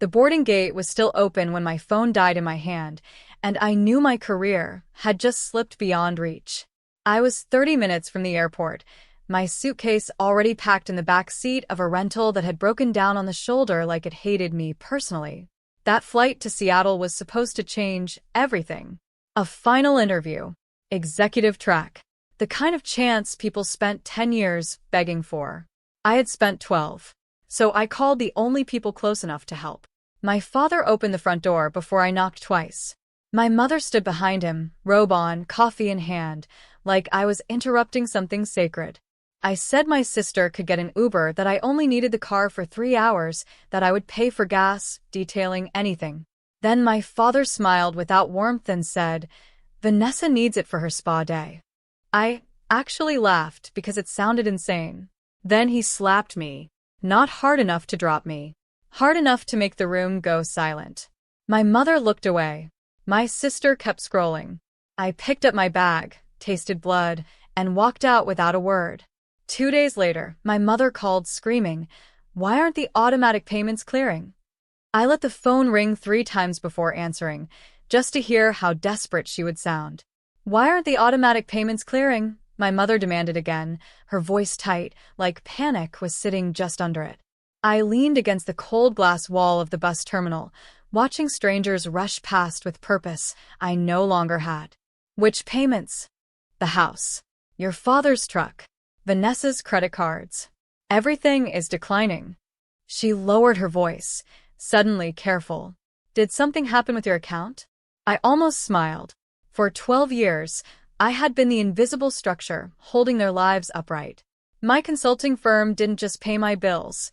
The boarding gate was still open when my phone died in my hand, and I knew my career had just slipped beyond reach. I was 30 minutes from the airport, my suitcase already packed in the back seat of a rental that had broken down on the shoulder like it hated me personally. That flight to Seattle was supposed to change everything. A final interview. Executive track. The kind of chance people spent 10 years begging for. I had spent 12. So I called the only people close enough to help. My father opened the front door before I knocked twice. My mother stood behind him, robe on, coffee in hand, like I was interrupting something sacred. I said my sister could get an Uber, that I only needed the car for 3 hours, that I would pay for gas, detailing, anything. Then my father smiled without warmth and said, "Vanessa needs it for her spa day." I actually laughed because it sounded insane. Then he slapped me. Not hard enough to drop me. Hard enough to make the room go silent. My mother looked away. My sister kept scrolling. I picked up my bag, tasted blood, and walked out without a word. 2 days later, my mother called screaming, "Why aren't the automatic payments clearing?" I let the phone ring 3 times before answering, just to hear how desperate she would sound. "Why aren't the automatic payments clearing?" my mother demanded again, her voice tight, like panic was sitting just under it. I leaned against the cold glass wall of the bus terminal, watching strangers rush past with purpose I no longer had. "Which payments?" "The house. Your father's truck. Vanessa's credit cards. Everything is declining." She lowered her voice, suddenly careful. "Did something happen with your account?" I almost smiled. For 12 years, I had been the invisible structure holding their lives upright. My consulting firm didn't just pay my bills.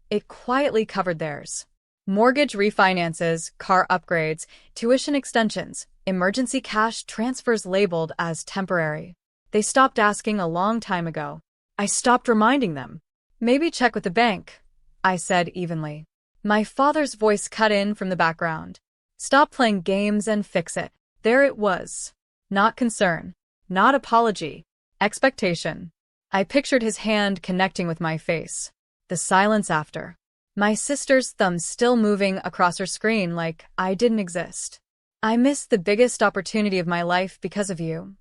It quietly covered theirs. Mortgage refinances, car upgrades, tuition extensions, emergency cash transfers labeled as temporary. They stopped asking a long time ago. I stopped reminding them. "Maybe check with the bank," I said evenly. My father's voice cut in from the background. "Stop playing games and fix it." There it was. Not concern. Not apology. Expectation. I pictured his hand connecting with my face. The silence after. My sister's thumb still moving across her screen like I didn't exist. "I missed the biggest opportunity of my life because of you,"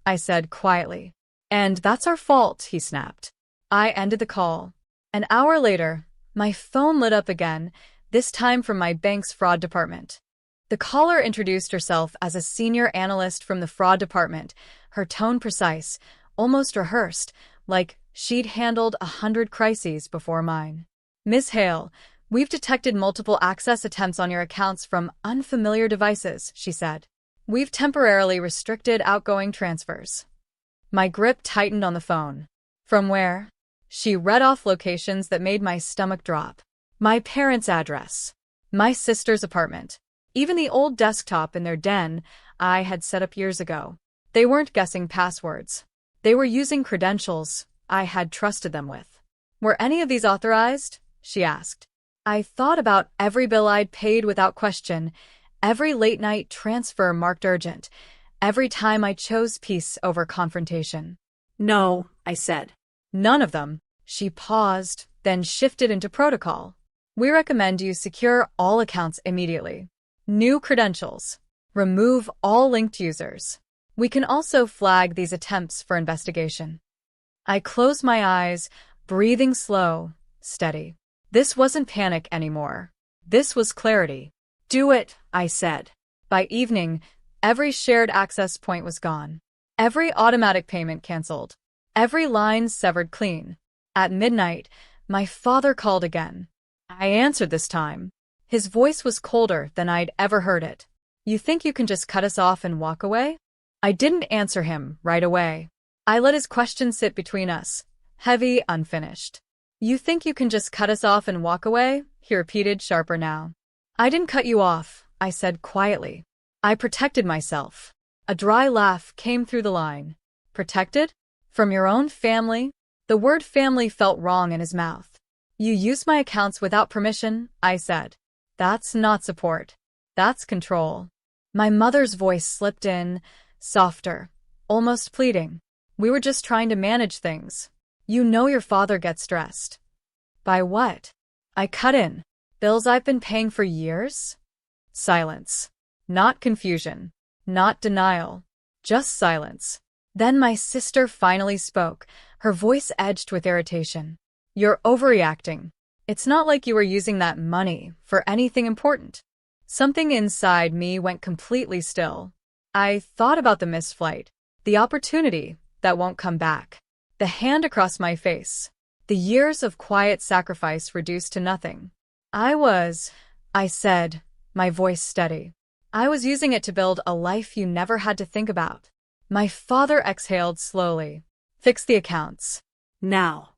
I said quietly. "And that's our fault," he snapped. I ended the call. An hour later, my phone lit up again, this time from my bank's fraud department. The caller introduced herself as a senior analyst from the fraud department, her tone precise, almost rehearsed, like she'd handled 100 crises before mine. "Ms. Hale, we've detected multiple access attempts on your accounts from unfamiliar devices," she said. "We've temporarily restricted outgoing transfers." My grip tightened on the phone. "From where?" She read off locations that made my stomach drop. My parents' address. My sister's apartment. Even the old desktop in their den I had set up years ago. They weren't guessing passwords. They were using credentials I had trusted them with. "Were any of these authorized?" she asked. I thought about every bill I'd paid without question, every late-night transfer marked urgent, every time I chose peace over confrontation. "No," I said. "None of them." She paused, then shifted into protocol. "We recommend you secure all accounts immediately. New credentials. Remove all linked users. We can also flag these attempts for investigation." I closed my eyes, breathing slow, steady. This wasn't panic anymore. This was clarity. "Do it," I said. By evening, every shared access point was gone. Every automatic payment canceled. Every line severed clean. At midnight, my father called again. I answered this time. His voice was colder than I'd ever heard it. "You think you can just cut us off and walk away?" I didn't answer him right away. I let his question sit between us, heavy, unfinished. "You think you can just cut us off and walk away?" he repeated, sharper now. "I didn't cut you off," I said quietly. "I protected myself." A dry laugh came through the line. "Protected? From your own family?" The word family felt wrong in his mouth. "You used my accounts without permission," I said. "That's not support. That's control." My mother's voice slipped in, softer, almost pleading. "We were just trying to manage things. You know your father gets stressed." "By what?" I cut in. Bills I've been paying for years? Silence. Not confusion. Not denial. Just silence. Then my sister finally spoke, her voice edged with irritation. You're overreacting. It's not like you were using that money for anything important. Something inside me went completely still. I thought about the missed flight, the opportunity that won't come back, the hand across my face, the years of quiet sacrifice reduced to nothing. I said, my voice steady. I was using it to build a life you never had to think about. My father exhaled slowly. Fix the accounts. Now.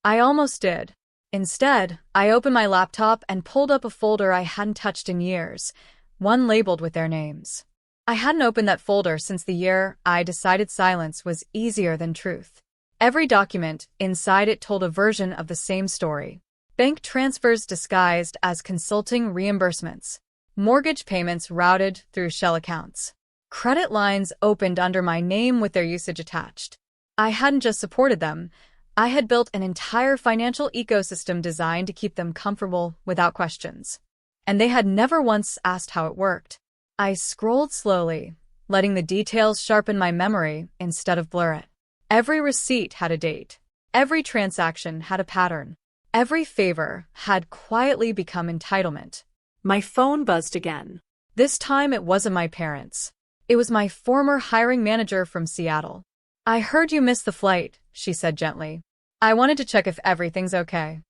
I almost did. Instead, I opened my laptop and pulled up a folder I hadn't touched in years, one labeled with their names. I hadn't opened that folder since the year I decided silence was easier than truth. Every document inside it told a version of the same story. Bank transfers disguised as consulting reimbursements. Mortgage payments routed through shell accounts. Credit lines opened under my name with their usage attached. I hadn't just supported them. I had built an entire financial ecosystem designed to keep them comfortable without questions. And they had never once asked how it worked. I scrolled slowly, letting the details sharpen my memory instead of blur it. Every receipt had a date. Every transaction had a pattern. Every favor had quietly become entitlement. My phone buzzed again. This time it wasn't my parents. It was my former hiring manager from Seattle. I heard you missed the flight, she said gently. I wanted to check if everything's okay.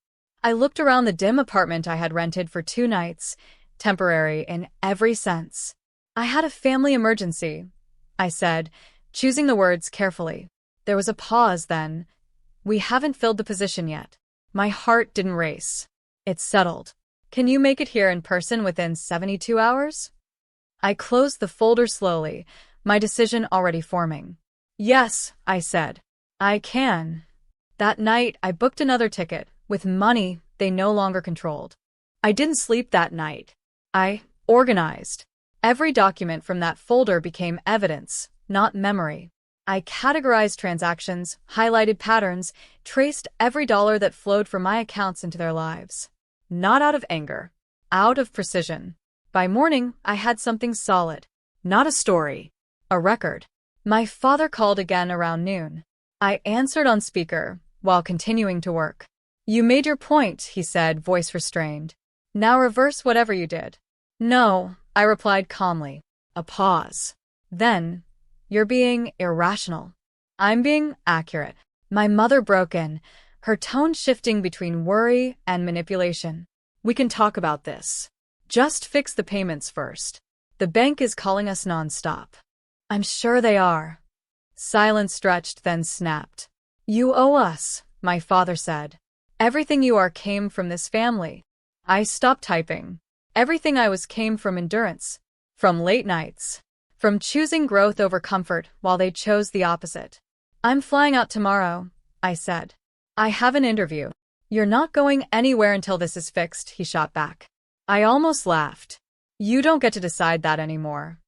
I looked around the dim apartment I had rented for 2 nights, temporary in every sense. I had a family emergency, I said, choosing the words carefully. There was a pause then. We haven't filled the position yet. My heart didn't race. It settled. Can you make it here in person within 72 hours? I closed the folder slowly, my decision already forming. Yes, I said. I can. That night, I booked another ticket, with money they no longer controlled. I didn't sleep that night. I organized. Every document from that folder became evidence, not memory. I categorized transactions, highlighted patterns, traced every dollar that flowed from my accounts into their lives. Not out of anger, out of precision. By morning, I had something solid. Not a story. A record. My father called again around noon. I answered on speaker, while continuing to work. You made your point, he said, voice restrained. Now reverse whatever you did. No, I replied calmly. A pause. Then, you're being irrational. I'm being accurate. My mother broke in, her tone shifting between worry and manipulation. We can talk about this. Just fix the payments first. The bank is calling us nonstop. I'm sure they are. Silence stretched, then snapped. You owe us, my father said. Everything you are came from this family. I stopped typing. Everything I was came from endurance, from late nights, from choosing growth over comfort while they chose the opposite. I'm flying out tomorrow, I said. I have an interview. You're not going anywhere until this is fixed, he shot back. I almost laughed. You don't get to decide that anymore.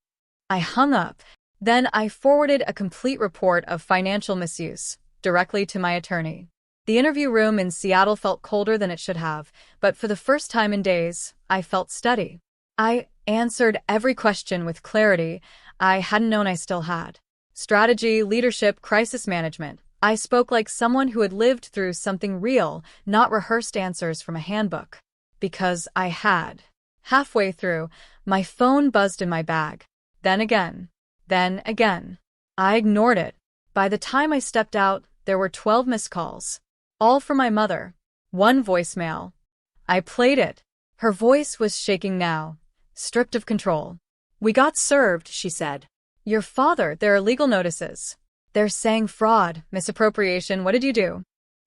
I hung up. Then I forwarded a complete report of financial misuse directly to my attorney. The interview room in Seattle felt colder than it should have, but for the first time in days, I felt steady. I answered every question with clarity I hadn't known I still had. Strategy, leadership, crisis management. I spoke like someone who had lived through something real, not rehearsed answers from a handbook. Because I had. Halfway through, my phone buzzed in my bag. Then again. Then again. I ignored it. By the time I stepped out, there were 12 missed calls. All from my mother. One voicemail. I played it. Her voice was shaking now, stripped of control. We got served, she said. Your father, there are legal notices. They're saying fraud, misappropriation, what did you do?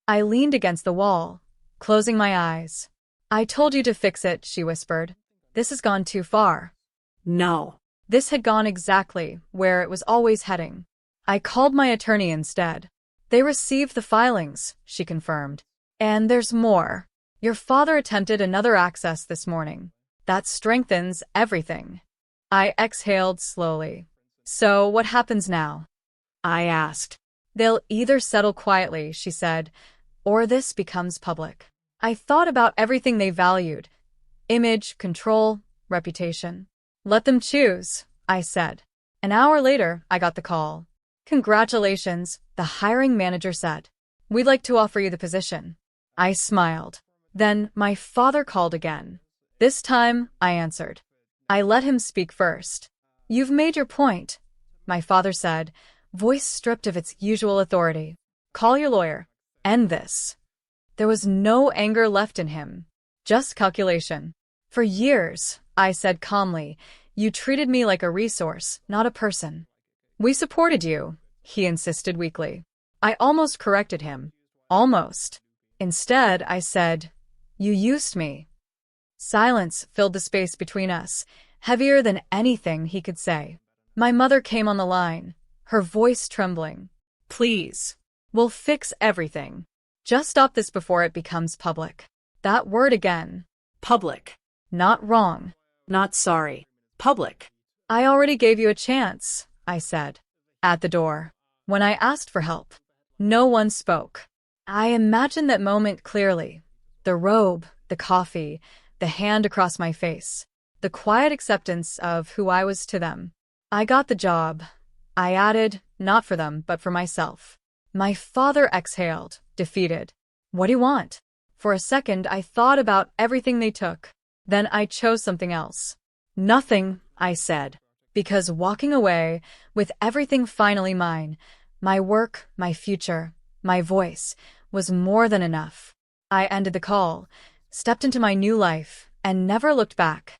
I leaned against the wall, closing my eyes. I told you to fix it, she whispered. This has gone too far. No. This had gone exactly where it was always heading. I called my attorney instead. They received the filings, she confirmed. And there's more. Your father attempted another access this morning. That strengthens everything. I exhaled slowly. So what happens now? I asked. They'll either settle quietly, she said, or this becomes public. I thought about everything they valued. Image, control, reputation. Let them choose, I said. An hour later, I got the call. Congratulations, the hiring manager said. We'd like to offer you the position. I smiled. Then my father called again. This time, I answered. I let him speak first. You've made your point, my father said, voice stripped of its usual authority. Call your lawyer. End this. There was no anger left in him, just calculation. For years, I said calmly, you treated me like a resource, not a person. We supported you, he insisted weakly. I almost corrected him. Almost. Instead, I said, you used me. Silence filled the space between us, heavier than anything he could say. My mother came on the line, her voice trembling. Please. We'll fix everything. Just stop this before it becomes public. That word again. Public. Not wrong. Not sorry. Public. I already gave you a chance, I said. At the door. When I asked for help. No one spoke. I imagined that moment clearly. The robe, the coffee, the hand across my face. The quiet acceptance of who I was to them. I got the job. I added, not for them, but for myself. My father exhaled, defeated. What do you want? For a second, I thought about everything they took. Then I chose something else. Nothing, I said. Because walking away, with everything finally mine, my work, my future, my voice, was more than enough. I ended the call, stepped into my new life, and never looked back.